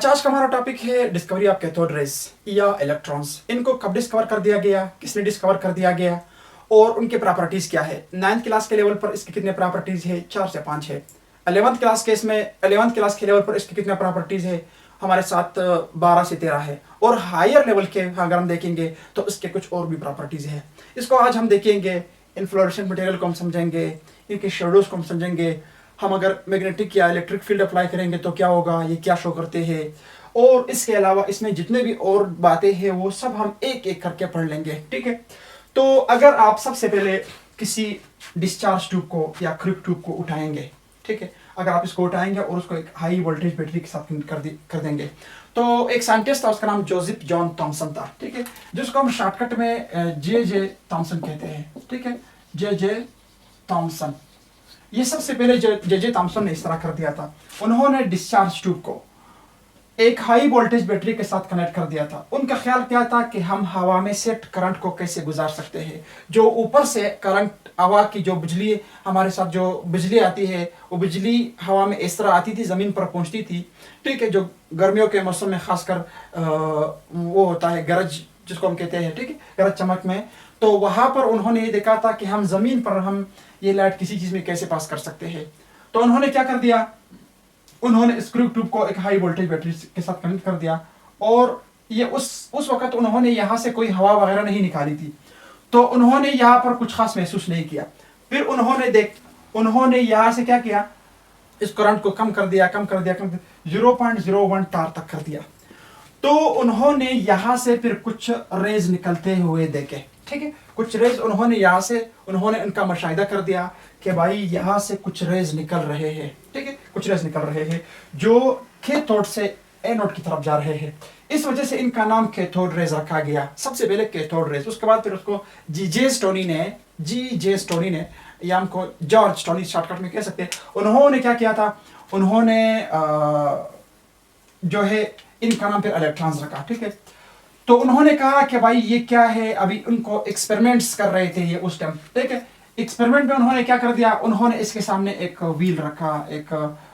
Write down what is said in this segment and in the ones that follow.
अच्छा, आज का हमारा टॉपिक है डिस्कवरी ऑफ कैथोड रेज या इलेक्ट्रॉन्स। इनको कब डिस्कवर कर दिया गया, किसने डिस्कवर कर दिया गया और उनके प्रॉपर्टीज क्या है। 9th क्लास के लेवल पर इसके कितने प्रॉपर्टीज है? 4 से 5 है। 11th क्लास के लेवल पर इसके कितने प्रॉपर्टीज है? हमारे साथ 12 से 13 है। और हायर लेवल के अगर हम देखेंगे तो इसके कुछ और भी प्रॉपर्टीज है। इसको आज हम देखेंगे। इन्फ्लोरेसेंट मटेरियल को हम समझेंगे, इनके शेडोज को हम समझेंगे। हम अगर मैग्नेटिक या इलेक्ट्रिक फील्ड अप्लाई करेंगे तो क्या होगा, ये क्या शो करते हैं। और इसके अलावा इसमें जितने भी और बातें हैं वो सब हम एक एक करके पढ़ लेंगे, ठीक है। तो अगर आप सबसे पहले किसी डिस्चार्ज ट्यूब को या क्रिप ट्यूब को उठाएंगे, ठीक है, अगर आप इसको उठाएंगे और उसको एक हाई वोल्टेज बैटरी के साथ कर देंगे तो एक साइंटिस्ट था, उसका नाम जोसेफ जॉन थॉमसन था, ठीक है, जिसको हम शॉर्टकट में जे थॉमसन कहते हैं, ठीक है, जे थॉमसन। ये सबसे पहले जे थॉमसन ने इस तरह कर दिया था। उन्होंने डिस्चार्ज ट्यूब को एक हाई वोल्टेज बैटरी के साथ कनेक्ट कर दिया था। उनका ख्याल क्या था कि हम हवा में से करंट को कैसे गुजार सकते हैं। जो ऊपर से करंट, हवा की जो बिजली हमारे साथ जो बिजली आती है वो बिजली हवा में इस तरह आती थी, ज़मीन पर पहुंचती थी, ठीक है, जो गर्मियों के मौसम में खासकर वो होता है गरज, जिसको हम कहते हैं, ठीक है, गरज चमक में। तो वहां पर उन्होंने ये देखा था कि हम जमीन पर हम ये लाइट किसी चीज में कैसे पास कर सकते हैं। तो उन्होंने क्या कर दिया, उन्होंने स्क्रू ट्यूब को एक हाई वोल्टेज बैटरी के साथ कनेक्ट कर दिया। और ये उस वक्त उन्होंने यहाँ से कोई हवा वगैरह नहीं निकाली थी, तो उन्होंने यहाँ पर कुछ खास महसूस नहीं किया। फिर उन्होंने यहाँ से क्या किया, इस करंट को कम कर दिया 0.01 तार तक कर दिया। तो उन्होंने यहाँ से फिर कुछ रेज निकलते हुए देखे, ठीक है, कुछ रेज उन्होंने उनका मुशाहिदा कर दिया कि भाई यहाँ से कुछ रेज निकल रहे हैं, ठीक है, कुछ रेज निकल रहे हैं जो कैथोड से एनोड की तरफ जा रहे हैं। इस वजह से इनका नाम कैथोड रेज रखा गया, सबसे पहले कैथोड रेज। उसके बाद फिर उसको जी जे स्टोनी ने या हमको जॉर्ज स्टोनी शॉर्टकट में कह सकते हैं, उन्होंने क्या किया था, उन्होंने जो है इनका नाम फिर इलेक्ट्रॉन्स रखा, ठीक है। तो उन्होंने कहा कि भाई ये क्या है, अभी उनको एक्सपेरिमेंट्स कर रहे थे ये उस टाइम, ठीक है। एक्सपेरिमेंट में उन्होंने क्या कर दिया, उन्होंने इसके सामने एक व्हील रखा, एक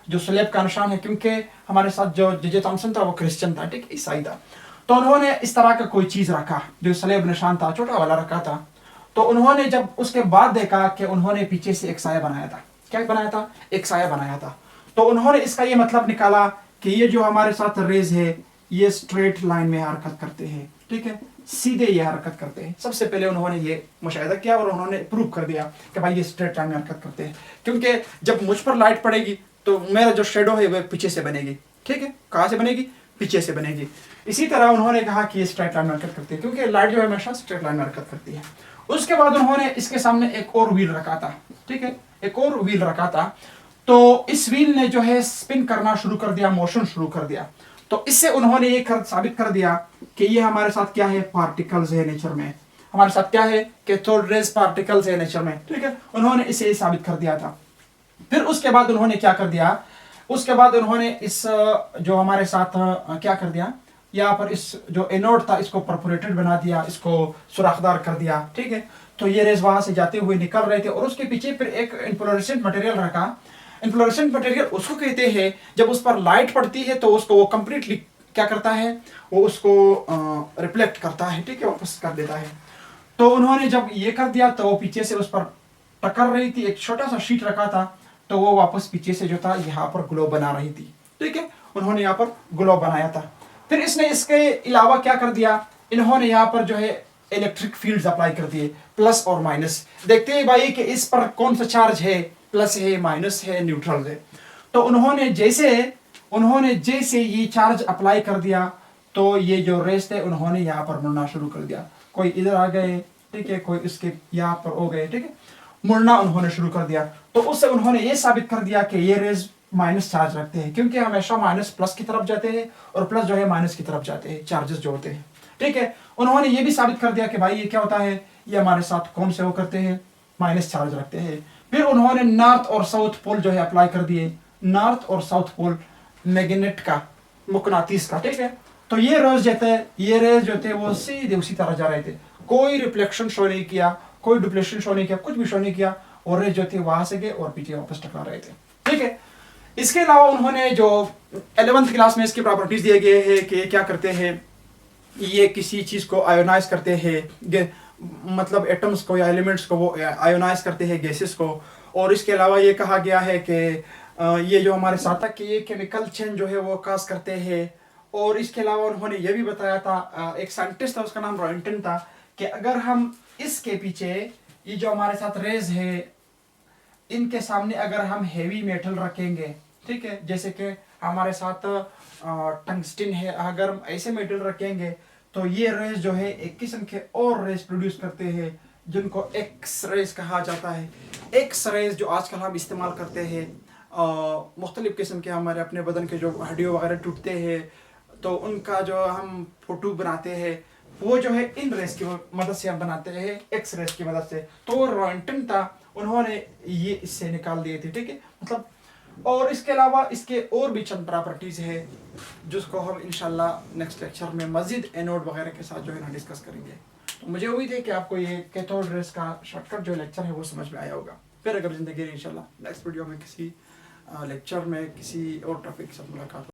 जो स्लेब का निशान है, क्योंकि हमारे साथ जो जे थॉमसन था वो क्रिश्चियन था, ठीक, ईसाई था। तो उन्होंने इस तरह का कोई चीज रखा जो स्लेब निशान था, छोटा वाला रखा था। तो उन्होंने जब उसके बाद देखा कि उन्होंने पीछे से एक साया बनाया था। क्या बनाया था? एक साया बनाया था। तो उन्होंने इसका ये मतलब निकाला कि ये जो हमारे साथ रेज है ये स्ट्रेट लाइन में हरकत करते हैं, ठीक है, सीधे ये हरकत करते हैं। सबसे पहले उन्होंने ये मुशाहिदा किया और उन्होंने प्रूव कर दिया कि भाई ये स्ट्रेट लाइन में हरकत करते हैं, क्योंकि जब मुझ पर लाइट पड़ेगी तो मेरा जो शेडो है वो पीछे से बनेगी, ठीक है, कहाँ से बनेगी? पीछे से बनेगी। इसी तरह उन्होंने कहा कि ये स्ट्रेट लाइन में हरकत करती है, क्योंकि लाइट जो है हमेशा स्ट्रेट लाइन में हरकत करती है। उसके बाद उन्होंने इसके सामने एक और व्हील रखा था, ठीक है, एक और व्हील रखा था। तो इस व्हील ने जो है स्पिन करना शुरू कर दिया, मोशन शुरू कर दिया। तो इससे उन्होंने ये साबित कर दिया कि ये हमारे साथ क्या है, पार्टिकल्स है नेचर में, हमारे साथ क्या है, कैथोड रेज पार्टिकल्स है नेचर में, ठीक है। उन्होंने इसे साबित कर दिया था। फिर उसके बाद उन्होंने क्या कर दिया, उसके बाद उन्होंने इस जो हमारे साथ क्या कर दिया, यहाँ पर इस जो एनोड था इसको परफोरेटेड बना दिया, इसको सुराखदार कर दिया, ठीक है। तो ये रेज वहां से जाते हुए निकल रहे थे और उसके पीछे फिर एक इन्फ्लोरेसेंट मटेरियल रखा। इन्फ्लोरेसेंट मटेरियल उसको कहते हैं जब उस पर लाइट पड़ती है तो उसको वो कंप्लीटली क्या करता है, वो उसको रिफ्लेक्ट करता है, ठीक है, वापस कर देता है। तो उन्होंने जब ये कर दिया तो वो पीछे से उस पर टकर रही थी, एक छोटा सा शीट रखा था, तो वो वापस पीछे से जो था यहाँ पर ग्लो बना रही थी, ठीक है, उन्होंने यहाँ पर ग्लो बनाया था। फिर इसने इसके अलावा क्या कर दिया, इन्होंने यहाँ पर जो है इलेक्ट्रिक फील्ड्स अप्लाई कर दिए, प्लस और माइनस। देखते हैं भाई कि इस पर कौन सा चार्ज है, प्लस है, माइनस है, न्यूट्रल है। तो उन्होंने जैसे ये चार्ज अप्लाई कर दिया तो ये जो रेस थे उन्होंने यहाँ पर मुड़ना शुरू कर दिया। कोई इधर आ गए, ठीक है, कोई इसके यहाँ पर हो गए, ठीक है, मुड़ना उन्होंने शुरू कर दिया। तो उससे उन्होंने ये साबित कर दिया कि ये रेस माइनस चार्ज रखते हैं, क्योंकि हमेशा माइनस प्लस की तरफ जाते हैं और प्लस जो है माइनस की तरफ जाते हैं, चार्जेस जो होते हैं, ठीक है। उन्होंने ये भी साबित कर दिया कि भाई ये क्या होता है, ये हमारे साथ कौन से वो करते हैं, माइनस चार्ज रखते हैं। फिर उन्होंने नॉर्थ और साउथ पोल जो है अप्लाई कर दिए, नॉर्थ और साउथ पोल मैग्नेट का, मुकनातीस का, ठीक है। तो ये रेज जो थे वो सीधे उसी तरह जा रहे थे, कोई रिफ्लेक्शन शो नहीं किया, कोई डिप्लेशन शो नहीं किया, कुछ भी शो नहीं किया, और रेज जो थे वहां से गए और पीछे वापस टकरा रहे थे, ठीक है। इसके अलावा उन्होंने जो 11th क्लास में इसकी प्रॉपर्टीज दिए गए हैं कि क्या करते हैं, ये किसी चीज़ को आयोनाइज करते हैं, मतलब एटम्स को या एलिमेंट्स को वो आयोनाइज करते हैं, गैसेस को। और इसके अलावा ये कहा गया है कि ये जो हमारे साथ तक ये केमिकल चेंज जो है वो काज करते हैं। और इसके अलावा उन्होंने ये भी बताया था, एक साइंटिस्ट था उसका नाम रॉयंटन था, कि अगर हम इसके पीछे ये जो हमारे साथ रेज है इनके सामने अगर हम हेवी मेटल रखेंगे, ठीक है, जैसे कि हमारे साथ टंगस्टन है, अगर हम ऐसे मेटल रखेंगे तो ये रेज जो है एक किस्म के और रेज प्रोड्यूस करते हैं जिनको एक्स रेज कहा जाता है। एक्स रेज जो आजकल हम इस्तेमाल करते हैं, मुख्तलिफ किस्म के हमारे अपने बदन के जो हड्डियों वगैरह टूटते हैं तो उनका जो हम फोटो बनाते हैं वो जो है इन रेस की मदद से हम बनाते हैं, एक्स रेस की मदद से। तो रॉयंटन था, उन्होंने ये इससे निकाल दिए थे, ठीक है, मतलब। और इसके अलावा इसके और भी चंद प्रॉपर्टीज है जिसको हम इंशाल्लाह नेक्स्ट लेक्चर में मजीद एनोड वगैरह के साथ जो है ना डिस्कस करेंगे। तो मुझे उम्मीद है कि आपको ये कैथोड रेस का शॉर्टकट जो लेक्चर है वो समझ में आया होगा। फिर अगर जिंदगी इंशाल्लाह नेक्स्ट वीडियो में किसी लेक्चर में किसी और टॉपिक के साथ मुलाकात